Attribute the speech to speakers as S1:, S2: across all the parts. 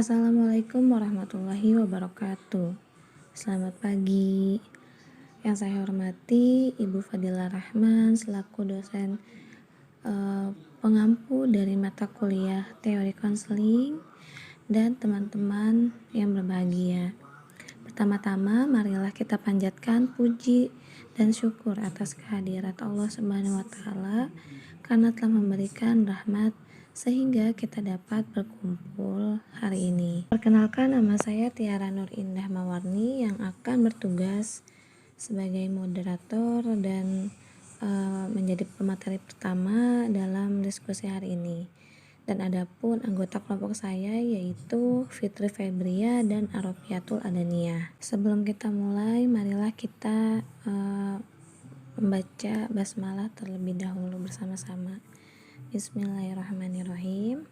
S1: Assalamualaikum warahmatullahi wabarakatuh. Selamat pagi. Yang saya hormati Ibu Fadila Rahman selaku dosen pengampu dari mata kuliah teori konseling dan teman-teman yang berbahagia. Pertama-tama marilah kita panjatkan puji dan syukur atas kehadirat Allah Subhanahu wa taala karena telah memberikan rahmat sehingga kita dapat berkumpul hari ini. Perkenalkan, nama saya Tiara Nur Indah Mawarni yang akan bertugas sebagai moderator dan menjadi pemateri pertama dalam diskusi hari ini. Dan adapun anggota kelompok saya yaitu Fitri Febria dan Arofiatul Adaniyah. Sebelum kita mulai, marilah kita membaca basmalah terlebih dahulu bersama-sama. Bismillahirrahmanirrahim.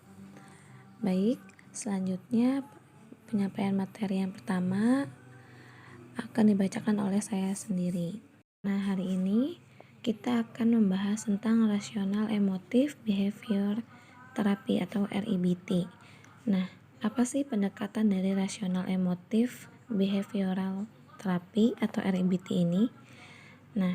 S1: Baik, selanjutnya penyampaian materi yang pertama akan dibacakan oleh saya sendiri. Nah, hari ini kita akan membahas tentang rasional emotif behavior terapi atau REBT. Nah, apa sih pendekatan dari rasional emotif behavioral terapi atau REBT ini? Nah,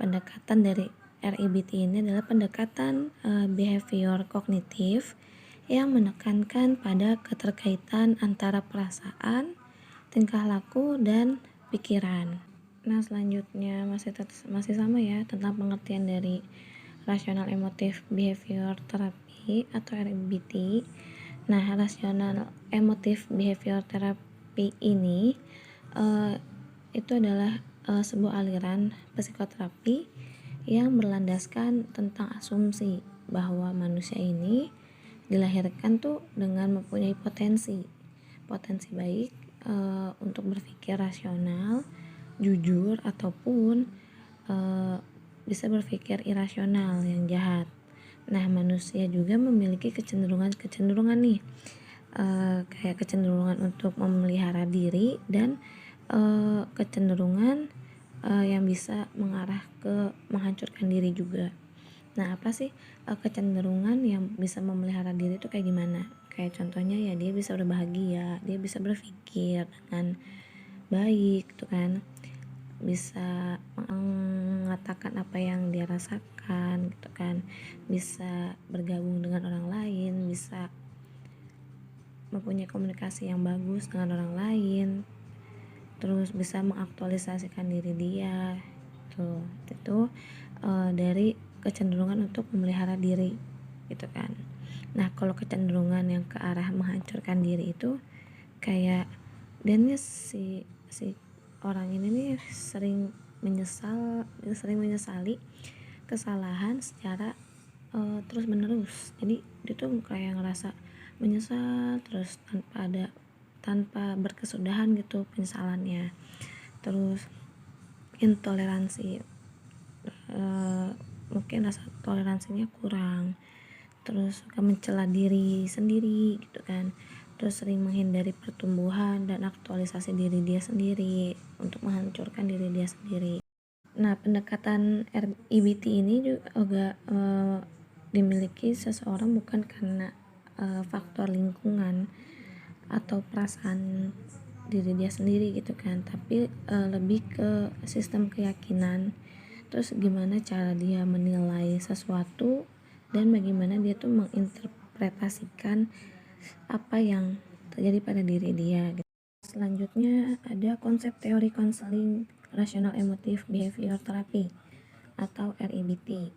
S1: pendekatan dari REBT ini adalah pendekatan behavior kognitif yang menekankan pada keterkaitan antara perasaan, tingkah laku, dan pikiran. Nah, selanjutnya masih sama ya tentang pengertian dari rasional emotif behavior terapi atau REBT. Nah, rasional emotif behavior terapi ini itu adalah sebuah aliran psikoterapi yang berlandaskan tentang asumsi bahwa manusia ini dilahirkan tuh dengan mempunyai potensi baik untuk berpikir rasional, jujur, ataupun bisa berpikir irasional yang jahat. Nah, manusia juga memiliki kecenderungan nih, kayak kecenderungan untuk memelihara diri dan kecenderungan yang bisa mengarah ke menghancurkan diri juga. Nah, apa sih kecenderungan yang bisa memelihara diri itu kayak gimana? Kayak contohnya ya dia bisa berbahagia, dia bisa berpikir dengan baik gitu kan, bisa mengatakan apa yang dia rasakan gitu kan, bisa bergabung dengan orang lain, bisa mempunyai komunikasi yang bagus dengan orang lain, terus bisa mengaktualisasikan diri dia tuh. Itu dari kecenderungan untuk memelihara diri gitu kan. Nah, kalau kecenderungan yang ke arah menghancurkan diri itu kayak dan si orang ini nih sering menyesali kesalahan secara terus menerus. Jadi dia tuh kayak ngerasa menyesal terus tanpa berkesudahan gitu penyesalannya. Terus intoleransi, mungkin rasa toleransinya kurang, terus suka mencela diri sendiri gitu kan, terus sering menghindari pertumbuhan dan aktualisasi diri dia sendiri untuk menghancurkan diri dia sendiri. Nah, pendekatan REBT ini juga dimiliki seseorang bukan karena faktor lingkungan atau perasaan diri dia sendiri gitu kan, tapi lebih ke sistem keyakinan, terus gimana cara dia menilai sesuatu dan bagaimana dia tuh menginterpretasikan apa yang terjadi pada diri dia gitu. Selanjutnya ada konsep teori konseling rasional emotif behavior therapy atau REBT.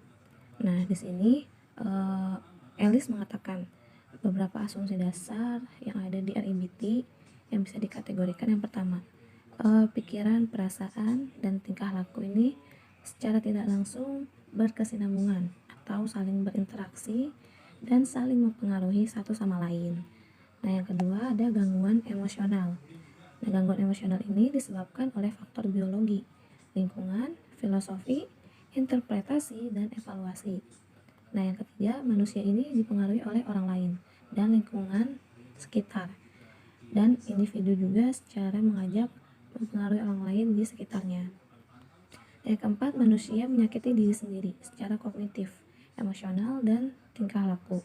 S1: Nah, di sini Ellis mengatakan beberapa asumsi dasar yang ada di REBT yang bisa dikategorikan. Yang pertama, pikiran, perasaan, dan tingkah laku ini secara tidak langsung berkesinambungan atau saling berinteraksi dan saling mempengaruhi satu sama lain. Nah, yang kedua ada gangguan emosional. Nah, gangguan emosional ini disebabkan oleh faktor biologi, lingkungan, filosofi, interpretasi, dan evaluasi. Nah, yang ketiga, manusia ini dipengaruhi oleh orang lain dan lingkungan sekitar, dan individu juga secara mengajak mempengaruhi orang lain di sekitarnya. Yang keempat, manusia menyakiti diri sendiri secara kognitif, emosional, dan tingkah laku.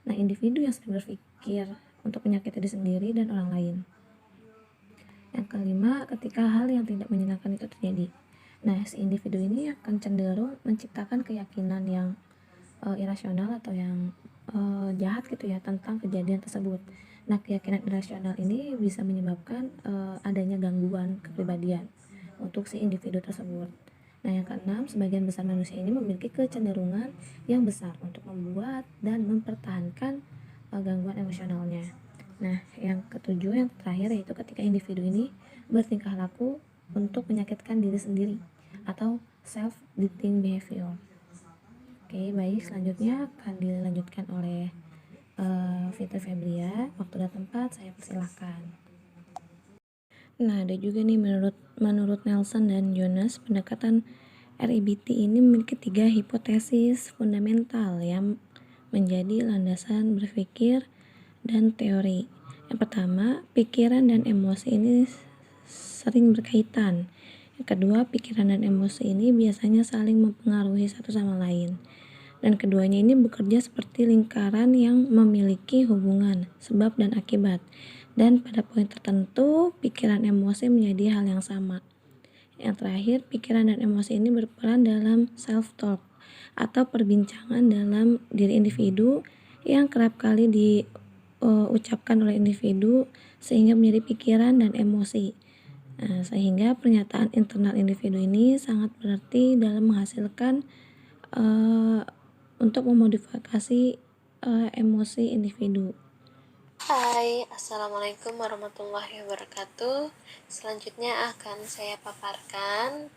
S1: Nah, individu yang sering berpikir untuk menyakiti diri sendiri dan orang lain. Yang kelima, ketika hal yang tidak menyenangkan itu terjadi. Nah, si individu ini akan cenderung menciptakan keyakinan yang irasional atau yang jahat gitu ya tentang kejadian tersebut. Nah, keyakinan irasional ini bisa menyebabkan adanya gangguan kepribadian untuk si individu tersebut. Nah, yang keenam, sebagian besar manusia ini memiliki kecenderungan yang besar untuk membuat dan mempertahankan gangguan emosionalnya. Nah, yang ketujuh, yang terakhir, yaitu ketika individu ini bertingkah laku untuk menyakitkan diri sendiri atau self-defeating behavior. Oke, baik, selanjutnya akan dilanjutkan oleh Fitri Febria. Waktu dan tempat saya persilahkan. Nah, ada juga nih menurut Nelson dan Jonas, pendekatan REBT ini memiliki 3 hipotesis fundamental yang menjadi landasan berpikir dan teori. Yang pertama, pikiran dan emosi ini sering berkaitan. Yang kedua, pikiran dan emosi ini biasanya saling mempengaruhi satu sama lain. Dan keduanya ini bekerja seperti lingkaran yang memiliki hubungan sebab dan akibat. Dan pada poin tertentu, pikiran emosi menjadi hal yang sama. Yang terakhir, pikiran dan emosi ini berperan dalam self-talk atau perbincangan dalam diri individu yang kerap kali diucapkan oleh individu sehingga menjadi pikiran dan emosi. Nah, sehingga pernyataan internal individu ini sangat berarti dalam menghasilkan untuk memodifikasi emosi individu.
S2: Hai, Assalamualaikum warahmatullahi wabarakatuh. Selanjutnya akan saya paparkan.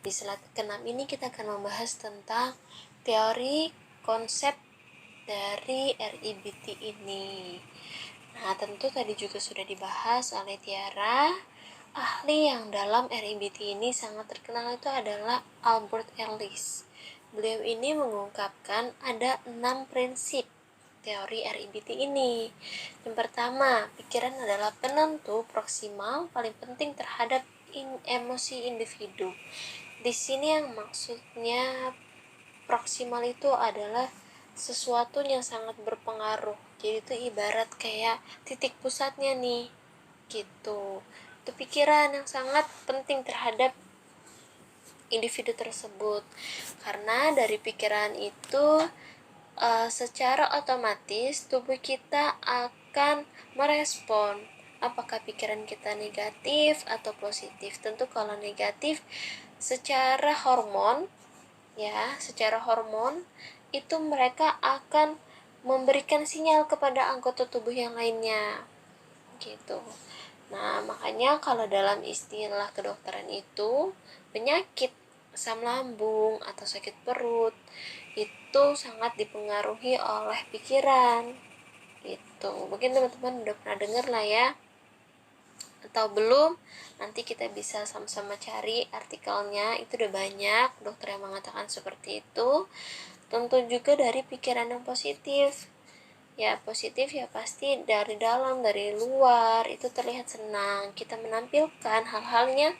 S2: Di slide ke-6 ini kita akan membahas tentang teori konsep dari REBT ini. Nah, tentu tadi juga sudah dibahas oleh Tiara. Ahli yang dalam REBT ini sangat terkenal itu adalah Albert Ellis. Beliau ini mengungkapkan ada 6 prinsip teori REBT ini. Yang pertama, pikiran adalah penentu proksimal paling penting terhadap emosi individu. Di sini yang maksudnya proksimal itu adalah sesuatu yang sangat berpengaruh. Jadi itu ibarat kayak titik pusatnya nih. Gitu. Itu pikiran yang sangat penting terhadap individu tersebut. Karena dari pikiran itu secara otomatis tubuh kita akan merespon apakah pikiran kita negatif atau positif. Tentu kalau negatif secara hormon itu mereka akan memberikan sinyal kepada anggota tubuh yang lainnya gitu. Nah, makanya kalau dalam istilah kedokteran itu penyakit asam lambung atau sakit perut itu sangat dipengaruhi oleh pikiran gitu. Mungkin teman-teman udah pernah dengar lah ya, atau belum, nanti kita bisa sama-sama cari artikelnya. Itu udah banyak dokter yang mengatakan seperti itu. Tentu juga dari pikiran yang positif. Ya positif ya pasti dari dalam, dari luar itu terlihat senang. Kita menampilkan hal-halnya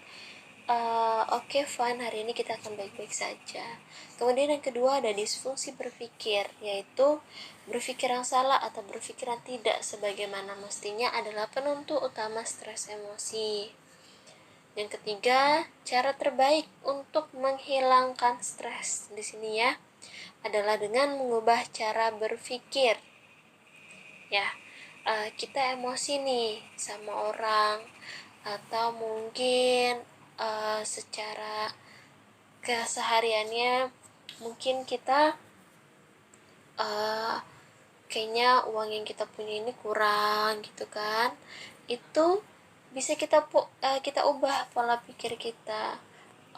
S2: oke, fine, hari ini kita akan baik-baik saja. Kemudian yang kedua ada disfungsi berpikir, yaitu berpikir yang salah atau berpikir yang tidak sebagaimana mestinya adalah penentu utama stres emosi. Yang ketiga, cara terbaik untuk menghilangkan stres di sini ya adalah dengan mengubah cara berpikir. Ya, kita emosi nih sama orang atau mungkin secara kesehariannya mungkin kita kayaknya uang yang kita punya ini kurang gitu kan. Itu bisa kita ubah pola pikir kita.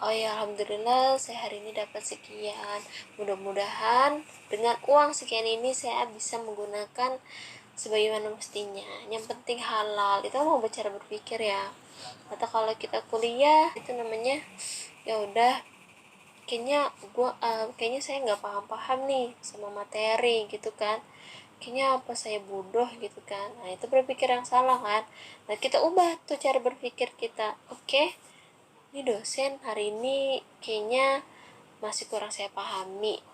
S2: Oh ya, alhamdulillah saya hari ini dapat sekian. Mudah-mudahan dengan uang sekian ini saya bisa menggunakan sebagaimana mestinya. Yang penting halal. Itu mau cara berpikir ya. Atau kalau kita kuliah itu namanya ya udah kayaknya saya nggak paham nih sama materi gitu kan, kayaknya apa saya bodoh gitu kan. Nah itu berpikir yang salah kan. Nah kita ubah tuh cara berpikir kita. Oke, ini dosen hari ini kayaknya masih kurang saya pahami,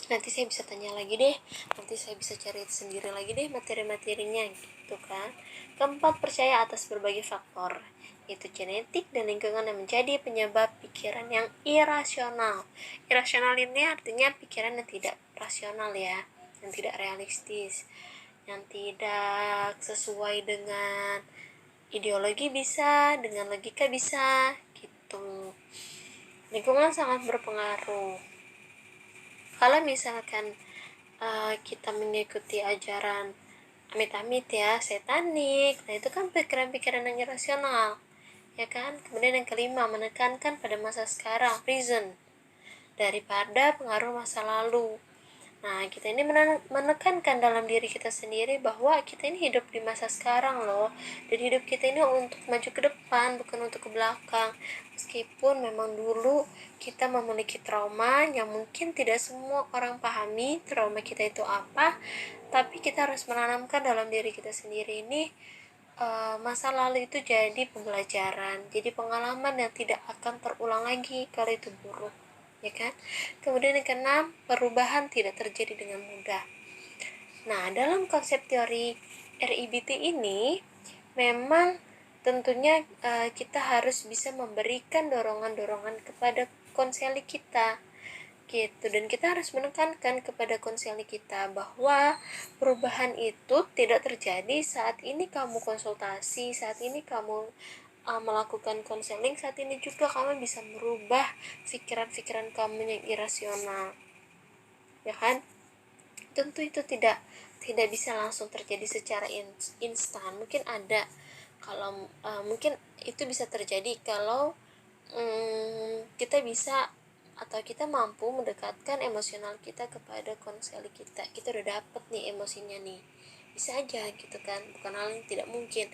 S2: nanti saya bisa tanya lagi deh, nanti saya bisa cari sendiri lagi deh materi-materinya gitu kan. Keempat, percaya atas berbagai faktor, yaitu genetik dan lingkungan yang menjadi penyebab pikiran yang irasional. Irasional ini artinya pikiran yang tidak rasional ya, yang tidak realistis, yang tidak sesuai dengan ideologi bisa, dengan logika bisa gitu. Lingkungan sangat berpengaruh. Kalau misalkan kita mengikuti ajaran amit-amit ya, setanik, nah itu kan pikiran-pikiran yang irasional, ya kan. Kemudian yang kelima, menekankan pada masa sekarang, present, daripada pengaruh masa lalu. Nah, kita ini menekankan dalam diri kita sendiri bahwa kita ini hidup di masa sekarang loh, dan hidup kita ini untuk maju ke depan, bukan untuk ke belakang. Meskipun memang dulu kita memiliki trauma yang mungkin tidak semua orang pahami trauma kita itu apa, tapi kita harus menanamkan dalam diri kita sendiri ini masa lalu itu jadi pembelajaran, jadi pengalaman yang tidak akan terulang lagi kalau itu buruk, ya kan. Kemudian yang keenam, perubahan tidak terjadi dengan mudah. Nah, dalam konsep teori RIBT ini memang tentunya kita harus bisa memberikan dorongan-dorongan kepada konseli kita gitu, dan kita harus menekankan kepada konseli kita bahwa perubahan itu tidak terjadi saat ini kamu konsultasi, saat ini kamu melakukan konseling, saat ini juga kamu bisa merubah pikiran-pikiran kamu yang irasional, ya kan. Tentu itu tidak bisa langsung terjadi secara instan. Mungkin ada kalau mungkin itu bisa terjadi kalau kita bisa atau kita mampu mendekatkan emosional kita kepada konseli kita. Kita udah dapet nih emosinya nih, bisa aja gitu kan, bukan hal yang tidak mungkin.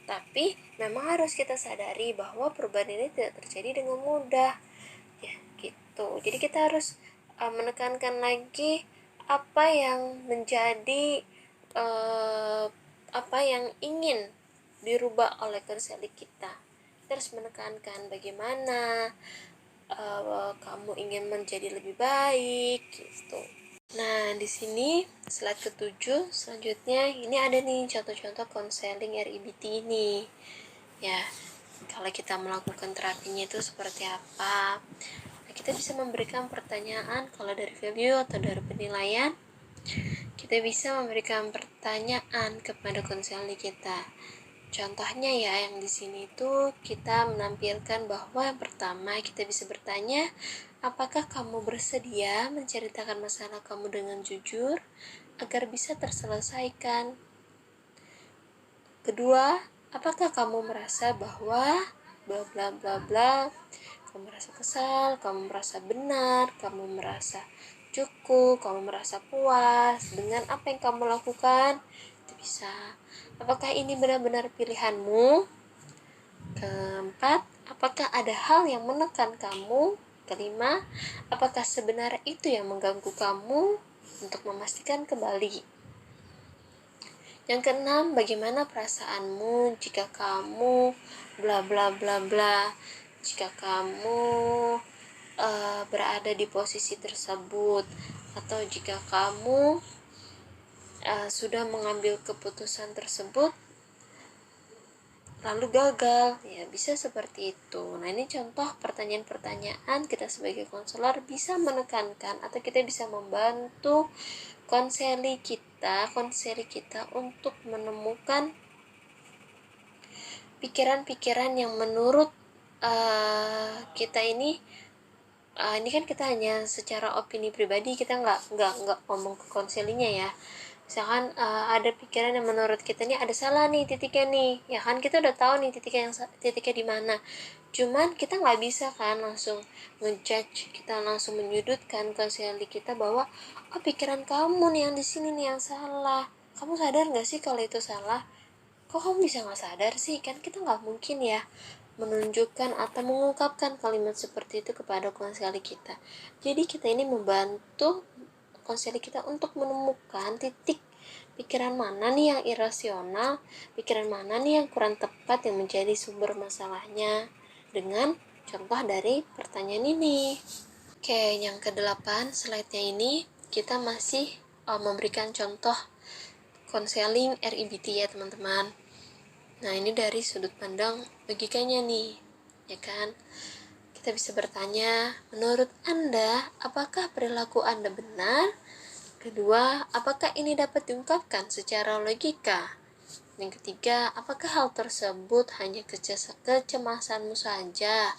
S2: Tapi memang harus kita sadari bahwa perubahan ini tidak terjadi dengan mudah ya gitu. Jadi kita harus menekankan lagi apa yang menjadi apa yang ingin dirubah oleh konseli kita. Kita harus menekankan bagaimana kamu ingin menjadi lebih baik gitu. Nah, di sini slide ke-7 selanjutnya ini ada nih contoh-contoh konseling RIBT ini. Ya, kalau kita melakukan terapinya itu seperti apa? Nah, kita bisa memberikan pertanyaan kalau dari value atau dari penilaian. Kita bisa memberikan pertanyaan kepada konselor kita. Contohnya ya, yang di sini itu kita menampilkan bahwa yang pertama kita bisa bertanya, apakah kamu bersedia menceritakan masalah kamu dengan jujur agar bisa terselesaikan? Kedua, apakah kamu merasa bahwa bla bla bla bla, kamu merasa kesal, kamu merasa benar, kamu merasa cukup, kamu merasa puas dengan apa yang kamu lakukan? Itu bisa. Apakah ini benar-benar pilihanmu? Keempat, apakah ada hal yang menekan kamu? Kelima, apakah sebenarnya itu yang mengganggu kamu? Untuk memastikan kembali. Yang keenam, bagaimana perasaanmu jika kamu bla bla bla bla, jika kamu berada di posisi tersebut, atau jika kamu sudah mengambil keputusan tersebut lalu gagal, ya bisa seperti itu. Nah, ini contoh pertanyaan-pertanyaan kita sebagai konselor bisa menekankan atau kita bisa membantu konseli kita untuk menemukan pikiran-pikiran yang menurut kita ini kan kita hanya secara opini pribadi, kita nggak ngomong ke konselinya ya. Misalkan ada pikiran yang menurut kita nih ada salah nih titiknya nih, ya kan kita udah tahu nih titiknya di mana. Cuman kita nggak bisa kan langsung ngejudge, kita langsung menyudutkan konseli kita bahwa pikiran kamu nih yang di sini nih yang salah. Kamu sadar nggak sih kalau itu salah? Kok kamu bisa nggak sadar sih? Kan kita nggak mungkin ya menunjukkan atau mengungkapkan kalimat seperti itu kepada konseli kita. Jadi kita ini membantu konseli kita untuk menemukan titik pikiran mana nih yang irasional, pikiran mana nih yang kurang tepat yang menjadi sumber masalahnya dengan contoh dari pertanyaan ini. Oke, yang ke-8 slide-nya ini kita masih memberikan contoh konseling RIBT ya teman-teman. Nah, ini dari sudut pandang logikanya nih, ya kan? Kita bisa bertanya, menurut Anda, apakah perilaku Anda benar? Kedua, apakah ini dapat diungkapkan secara logika? Yang ketiga, apakah hal tersebut hanya kecemasanmu saja?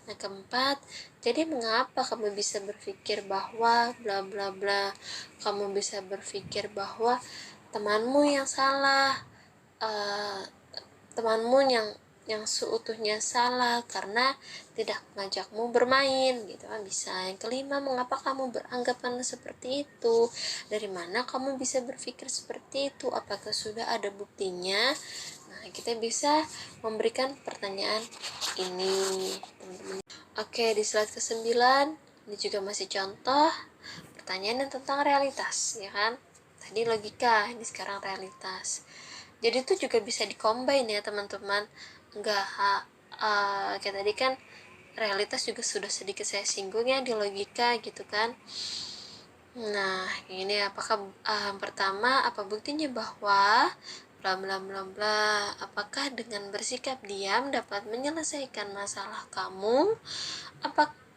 S2: Yang keempat, jadi mengapa kamu bisa berpikir bahwa bla bla bla? Kamu bisa berpikir bahwa temanmu yang salah, uh, temanmu yang seutuhnya salah karena tidak mengajakmu bermain gitu kan bisa. Yang kelima, mengapa kamu beranggapan seperti itu? Dari mana kamu bisa berpikir seperti itu? Apakah sudah ada buktinya? Nah, kita bisa memberikan pertanyaan ini, teman-teman. Oke, di slide ke-9 ini juga masih contoh pertanyaan yang tentang realitas, ya kan? Tadi logika, ini sekarang realitas. Jadi itu juga bisa dikombin ya teman-teman. Enggak kayak tadi kan realitas juga sudah sedikit saya singgung ya di logika gitu kan. Nah, ini apakah pertama, apa buktinya bahwa bla bla bla bla, apakah dengan bersikap diam dapat menyelesaikan masalah kamu?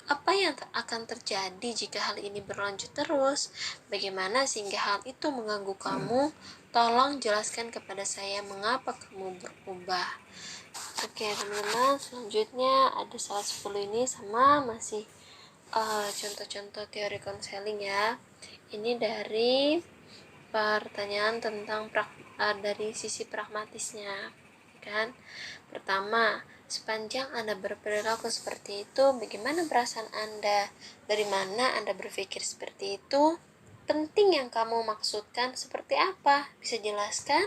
S2: Apa yang akan terjadi jika hal ini berlanjut terus? Bagaimana sehingga hal itu mengganggu kamu? Tolong jelaskan kepada saya mengapa kamu berubah. Oke teman-teman, selanjutnya ada salah 10 ini sama masih contoh-contoh teori konseling ya. Ini dari pertanyaan tentang dari sisi pragmatisnya, kan? Pertama, sepanjang Anda berperilaku seperti itu, bagaimana perasaan Anda? Dari mana Anda berpikir seperti itu? Penting yang kamu maksudkan seperti apa? Bisa jelaskan?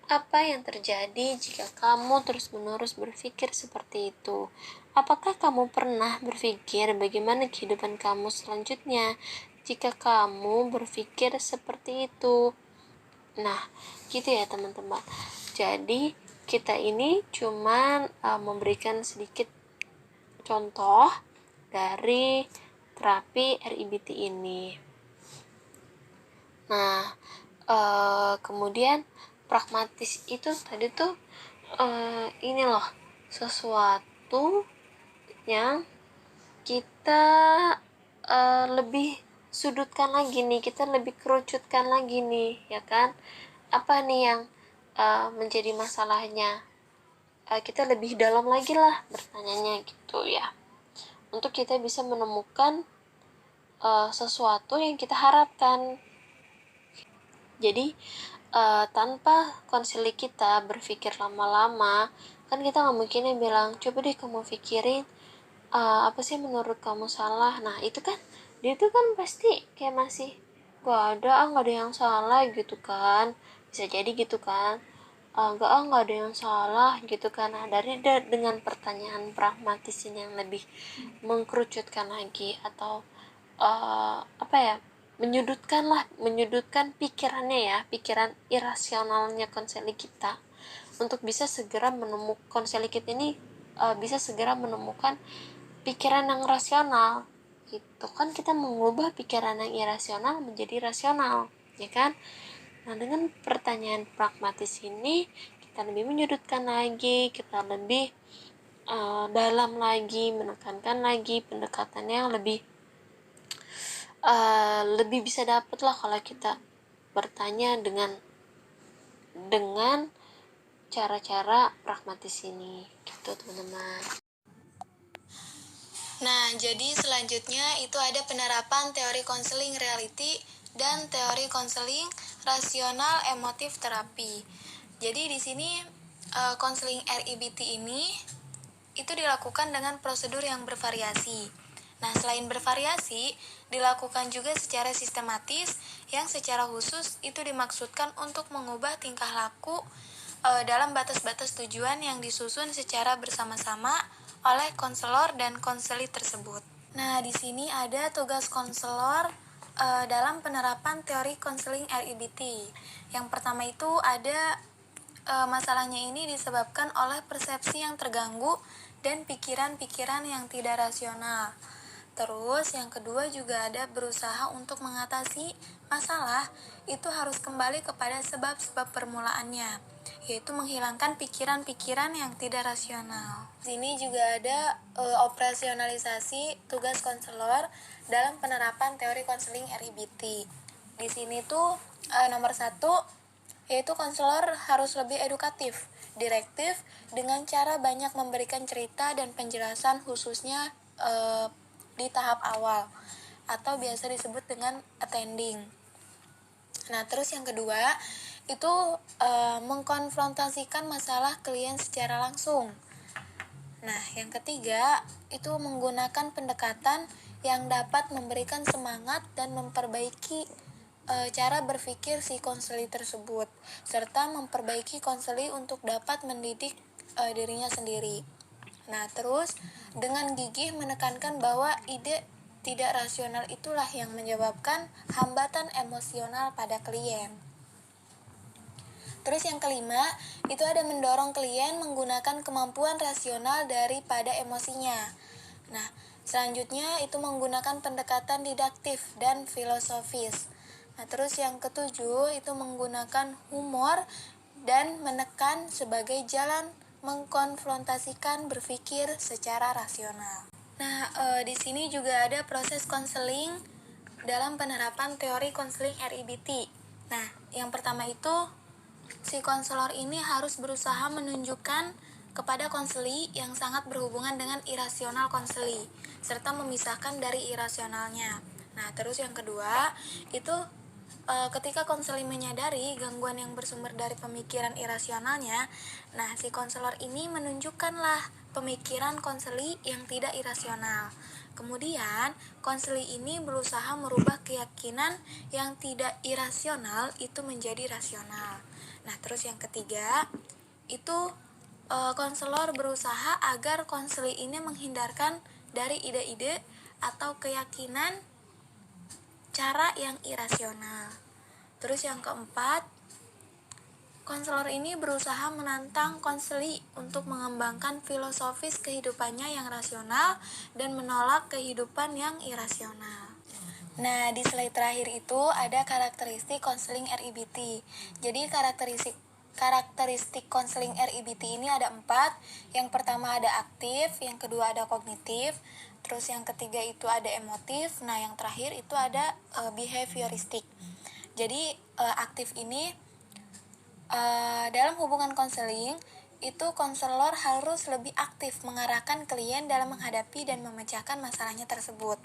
S2: Apa yang terjadi jika kamu terus-menerus berpikir seperti itu? Apakah kamu pernah berpikir bagaimana kehidupan kamu selanjutnya jika kamu berpikir seperti itu? Nah, gitu ya teman-teman. Jadi, kita ini cuman memberikan sedikit contoh dari terapi RIBT ini. Nah, kemudian pragmatis itu tadi tuh ini loh, sesuatu yang kita lebih sudutkan lagi nih, kita lebih kerucutkan lagi nih, ya kan? Apa nih yang menjadi masalahnya? Kita lebih dalam lagi lah bertanyanya gitu ya, untuk kita bisa menemukan sesuatu yang kita harapkan. Jadi tanpa konseli kita berpikir lama-lama, kan kita nggak mungkin bilang coba deh kamu pikirin apa sih menurut kamu salah. Nah itu kan dia tuh kan pasti kayak masih nggak ada yang salah gitu kan, bisa jadi gitu kan. Nggak ada yang salah gitu kan. Nah dengan pertanyaan pragmatis ini yang lebih mengkerucutkan lagi atau apa ya, menyudutkan pikirannya ya, pikiran irasionalnya konseli kita untuk bisa segera menemukan konseli kita ini bisa segera menemukan pikiran yang rasional gitu kan. Kita mengubah pikiran yang irasional menjadi rasional, ya kan? Nah dengan pertanyaan pragmatis ini kita lebih menyudutkan lagi, kita lebih dalam lagi, menekankan lagi pendekatannya yang lebih bisa dapet lah kalau kita bertanya dengan cara-cara pragmatis ini gitu teman-teman.
S1: Nah, jadi selanjutnya itu ada penerapan teori konseling reality dan teori konseling rasional emotif terapi. Jadi di sini konseling RIBT ini itu dilakukan dengan prosedur yang bervariasi. Nah, selain bervariasi, dilakukan juga secara sistematis yang secara khusus itu dimaksudkan untuk mengubah tingkah laku dalam batas-batas tujuan yang disusun secara bersama-sama oleh konselor dan konseli tersebut. Nah, di sini ada tugas konselor dalam penerapan teori konseling RIBT. Yang pertama itu ada masalahnya ini disebabkan oleh persepsi yang terganggu dan pikiran-pikiran yang tidak rasional.
S3: Terus yang kedua juga ada berusaha untuk mengatasi masalah itu harus kembali kepada sebab-sebab permulaannya, yaitu menghilangkan pikiran-pikiran yang tidak rasional. Di sini juga ada operasionalisasi tugas konselor dalam penerapan teori konseling RIBT. Di sini tuh nomor 1 yaitu konselor harus lebih edukatif, direktif dengan cara banyak memberikan cerita dan penjelasan khususnya di tahap awal atau biasa disebut dengan attending. Nah, terus yang kedua itu mengkonfrontasikan masalah klien secara langsung. Nah, yang ketiga itu menggunakan pendekatan yang dapat memberikan semangat dan memperbaiki cara berpikir si konseli tersebut, serta memperbaiki konseli untuk dapat mendidik dirinya sendiri. Nah, terus dengan gigih menekankan bahwa ide tidak rasional itulah yang menyebabkan hambatan emosional pada klien. Terus yang kelima, itu ada mendorong klien menggunakan kemampuan rasional daripada emosinya. Nah, selanjutnya itu menggunakan pendekatan didaktif dan filosofis. Nah, terus yang ketujuh itu menggunakan humor dan menekan sebagai jalan mengkonfrontasikan berpikir secara rasional. Nah, di sini juga ada proses konseling dalam penerapan teori konseling RIBT. Nah, yang pertama itu si konselor ini harus berusaha menunjukkan kepada konseli yang sangat berhubungan dengan irasional konseli, serta memisahkan dari irasionalnya. Nah, terus yang kedua, itu ketika konseli menyadari gangguan yang bersumber dari pemikiran irasionalnya, nah si konselor ini menunjukkanlah pemikiran konseli yang tidak irasional. Kemudian, konseli ini berusaha merubah keyakinan yang tidak irasional itu menjadi rasional. Nah, terus yang ketiga, itu konselor berusaha agar konseli ini menghindarkan dari ide-ide atau keyakinan cara yang irasional. Terus yang keempat, konselor ini berusaha menantang konseli untuk mengembangkan filosofis kehidupannya yang rasional dan menolak kehidupan yang irasional. Nah, di slide terakhir itu ada karakteristik konseling RIBT. Jadi karakteristik konseling RIBT ini ada 4. Yang pertama ada aktif, yang kedua ada kognitif, terus yang ketiga itu ada emotif, nah yang terakhir itu ada behavioristik. Jadi aktif ini dalam hubungan konseling itu konselor harus lebih aktif mengarahkan klien dalam menghadapi dan memecahkan masalahnya tersebut.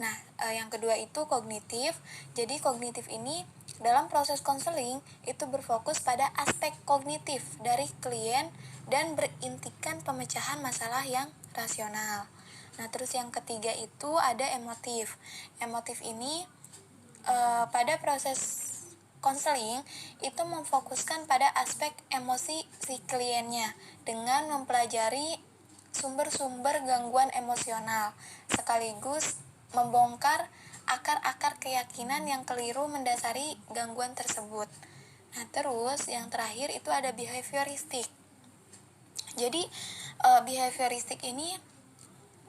S3: Nah, yang kedua itu kognitif. Jadi kognitif ini dalam proses konseling itu berfokus pada aspek kognitif dari klien dan berintikan pemecahan masalah yang rasional. Nah, terus yang ketiga itu ada emotif. Emotif ini pada proses konseling itu memfokuskan pada aspek emosi si kliennya dengan mempelajari sumber-sumber gangguan emosional sekaligus membongkar akar-akar keyakinan yang keliru mendasari gangguan tersebut. Nah, terus yang terakhir itu ada behavioristik. Jadi behavioristik ini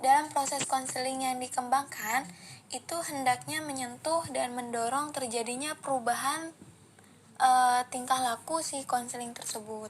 S3: dalam proses konseling yang dikembangkan itu hendaknya menyentuh dan mendorong terjadinya perubahan tingkah laku si konseli tersebut.